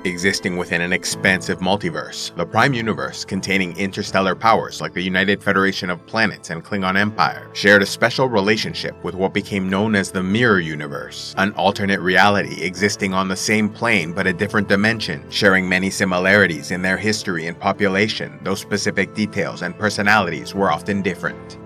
Existing within an expansive multiverse, the Prime Universe, containing interstellar powers like the United Federation of Planets and Klingon Empire, shared a special relationship with what became known as the Mirror Universe, an alternate reality existing on the same plane but a different dimension, sharing many similarities in their history and population, though specific details and personalities were often different.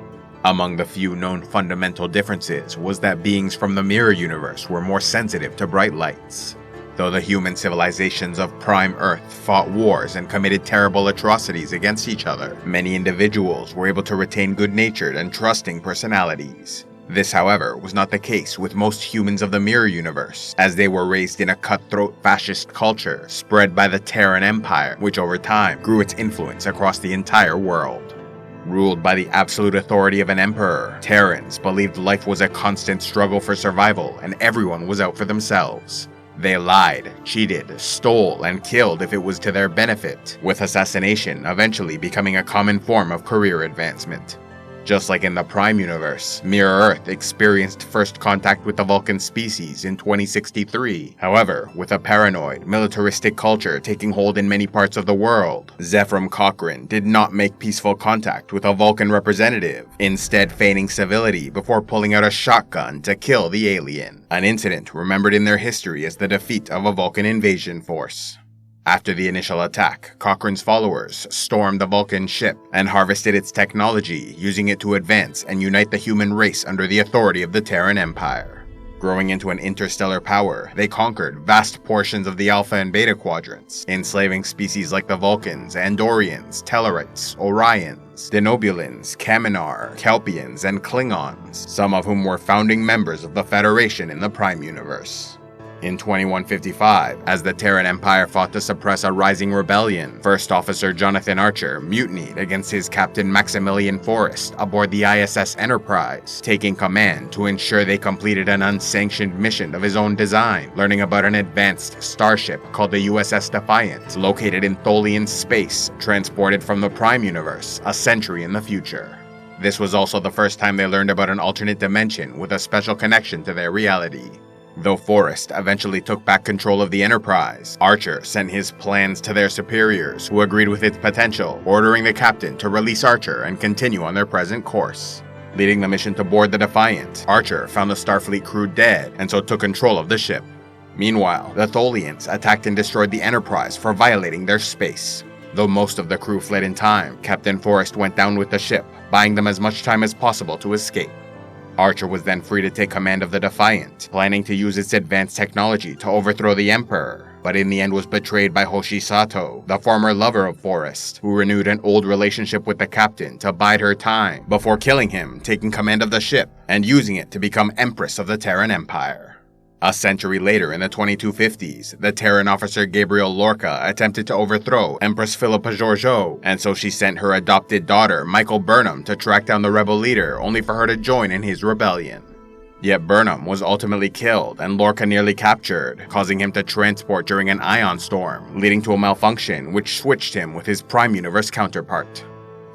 Among the few known fundamental differences was that beings from the Mirror Universe were more sensitive to bright lights. Though the human civilizations of Prime Earth fought wars and committed terrible atrocities against each other, many individuals were able to retain good-natured and trusting personalities. This, however, was not the case with most humans of the Mirror Universe, as they were raised in a cutthroat fascist culture spread by the Terran Empire, which over time grew its influence across the entire world. Ruled by the absolute authority of an emperor, Terrans believed life was a constant struggle for survival and everyone was out for themselves. They lied, cheated, stole, and killed if it was to their benefit, with assassination eventually becoming a common form of career advancement. Just like in the Prime Universe, Mirror Earth experienced first contact with the Vulcan species in 2063. However, with a paranoid, militaristic culture taking hold in many parts of the world, Zefram Cochrane did not make peaceful contact with a Vulcan representative, instead feigning civility before pulling out a shotgun to kill the alien, an incident remembered in their history as the defeat of a Vulcan invasion force. After the initial attack, Cochrane's followers stormed the Vulcan ship and harvested its technology, using it to advance and unite the human race under the authority of the Terran Empire. Growing into an interstellar power, they conquered vast portions of the Alpha and Beta quadrants, enslaving species like the Vulcans, Andorians, Tellarites, Orions, Denobulans, Kaminar, Kelpians, and Klingons, some of whom were founding members of the Federation in the Prime Universe. In 2155, as the Terran Empire fought to suppress a rising rebellion, First Officer Jonathan Archer mutinied against his captain Maximilian Forrest aboard the ISS Enterprise, taking command to ensure they completed an unsanctioned mission of his own design, learning about an advanced starship called the USS Defiant, located in Tholian space, transported from the Prime Universe a century in the future. This was also the first time they learned about an alternate dimension with a special connection to their reality. Though Forrest eventually took back control of the Enterprise, Archer sent his plans to their superiors, who agreed with its potential, ordering the captain to release Archer and continue on their present course. Leading the mission to board the Defiant, Archer found the Starfleet crew dead and so took control of the ship. Meanwhile, the Tholians attacked and destroyed the Enterprise for violating their space. Though most of the crew fled in time, Captain Forrest went down with the ship, buying them as much time as possible to escape. Archer was then free to take command of the Defiant, planning to use its advanced technology to overthrow the Emperor, but in the end was betrayed by Hoshi Sato, the former lover of Forrest, who renewed an old relationship with the captain to bide her time, before killing him, taking command of the ship, and using it to become Empress of the Terran Empire. A century later, in the 2250s, the Terran officer Gabriel Lorca attempted to overthrow Empress Philippa Georgiou, and so she sent her adopted daughter, Michael Burnham, to track down the rebel leader, only for her to join in his rebellion. Yet Burnham was ultimately killed, and Lorca nearly captured, causing him to transport during an ion storm, leading to a malfunction which switched him with his Prime Universe counterpart.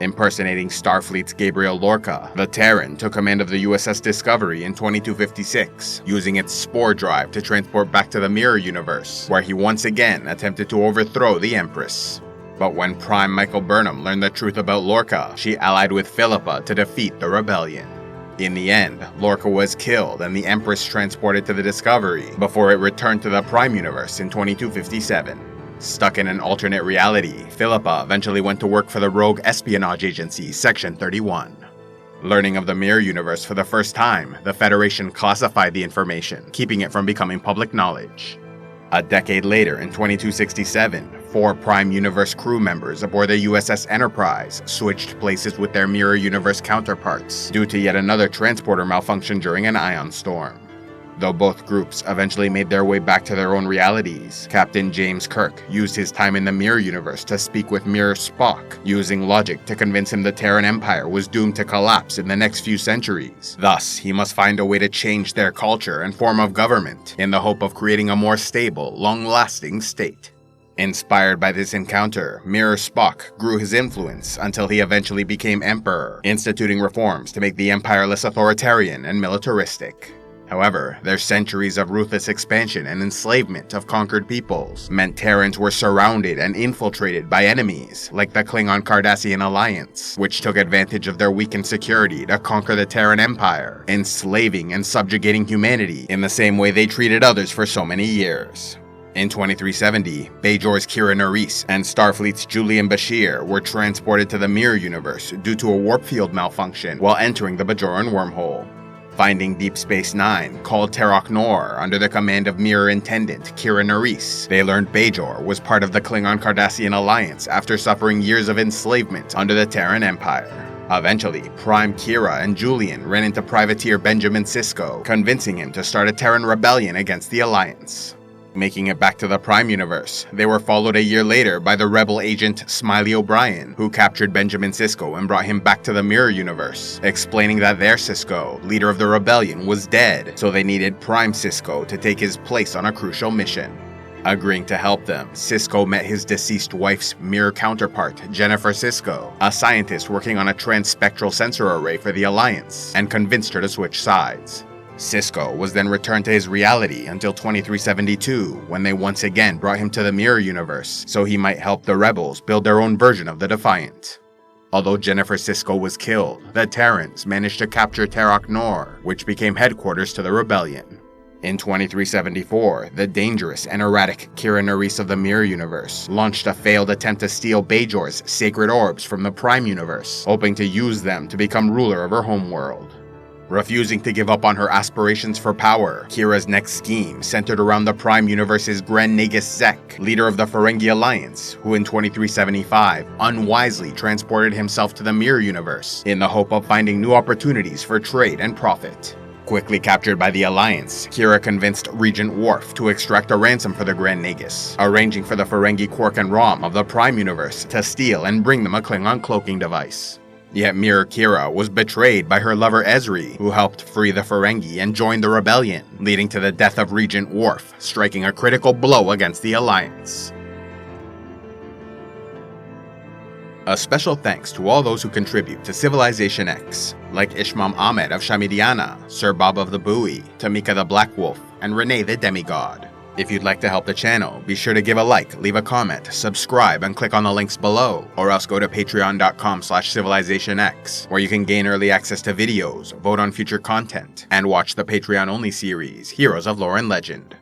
Impersonating Starfleet's Gabriel Lorca, the Terran took command of the USS Discovery in 2256, using its spore drive to transport back to the Mirror Universe, where he once again attempted to overthrow the Empress. But when Prime Michael Burnham learned the truth about Lorca, she allied with Philippa to defeat the rebellion. In the end, Lorca was killed and the Empress transported to the Discovery, before it returned to the Prime Universe in 2257. Stuck in an alternate reality, Philippa eventually went to work for the rogue espionage agency Section 31. Learning of the Mirror Universe for the first time, the Federation classified the information, keeping it from becoming public knowledge. A decade later, in 2267, 4 Prime Universe crew members aboard the USS Enterprise switched places with their Mirror Universe counterparts due to yet another transporter malfunction during an ion storm. Though both groups eventually made their way back to their own realities, Captain James Kirk used his time in the Mirror Universe to speak with Mirror Spock, using logic to convince him the Terran Empire was doomed to collapse in the next few centuries. Thus, he must find a way to change their culture and form of government, in the hope of creating a more stable, long-lasting state. Inspired by this encounter, Mirror Spock grew his influence until he eventually became Emperor, instituting reforms to make the Empire less authoritarian and militaristic. However, their centuries of ruthless expansion and enslavement of conquered peoples meant Terrans were surrounded and infiltrated by enemies like the Klingon-cardassian alliance, which took advantage of their weakened security to conquer the Terran Empire, enslaving and subjugating humanity in the same way they treated others for so many years. In 2370, Bajor's Kira Nerys and Starfleet's Julian Bashir were transported to the Mirror Universe due to a warp field malfunction while entering the Bajoran wormhole. Finding Deep Space Nine called Terok Nor under the command of Mirror Intendant Kira Nerys, they learned Bajor was part of the Klingon-cardassian alliance after suffering years of enslavement under the Terran Empire. Eventually, Prime Kira and Julian ran into Privateer Benjamin Sisko, convincing him to start a Terran rebellion against the alliance. Making it back to the Prime Universe, they were followed a year later by the rebel agent Smiley O'Brien, who captured Benjamin Sisko and brought him back to the Mirror Universe, explaining that their Sisko, leader of the rebellion, was dead, so they needed Prime Sisko to take his place on a crucial mission. Agreeing to help them, Sisko met his deceased wife's mirror counterpart, Jennifer Sisko, a scientist working on a transspectral sensor array for the Alliance, and convinced her to switch sides. Sisko was then returned to his reality until 2372, when they once again brought him to the Mirror Universe so he might help the rebels build their own version of the Defiant. Although Jennifer Sisko was killed, the Terrans managed to capture Terok Nor, which became headquarters to the rebellion. In 2374, the dangerous and erratic Kira Nerys of the Mirror Universe launched a failed attempt to steal Bajor's sacred orbs from the Prime Universe, hoping to use them to become ruler of her homeworld. Refusing to give up on her aspirations for power, Kira's next scheme centered around the Prime Universe's Grand Nagus Zek, leader of the Ferengi Alliance, who in 2375 unwisely transported himself to the Mirror Universe in the hope of finding new opportunities for trade and profit. Quickly captured by the Alliance, Kira convinced Regent Worf to extract a ransom for the Grand Nagus, arranging for the Ferengi Quark and Rom of the Prime Universe to steal and bring them a Klingon cloaking device. Yet Mirror Kira was betrayed by her lover Ezri, who helped free the Ferengi and joined the rebellion, leading to the death of Regent Worf, striking a critical blow against the Alliance. A special thanks to all those who contribute to Civilization X, like Ishmam Ahmed of Shamidiana, Sir Bob of the Bowie, Tamika the Black Wolf, and Renee the Demigod. If you'd like to help the channel, be sure to give a like, leave a comment, subscribe, and click on the links below, or else go to patreon.com/CivilizationEx, where you can gain early access to videos, vote on future content, and watch the Patreon-only series, Heroes of Lore and Legend.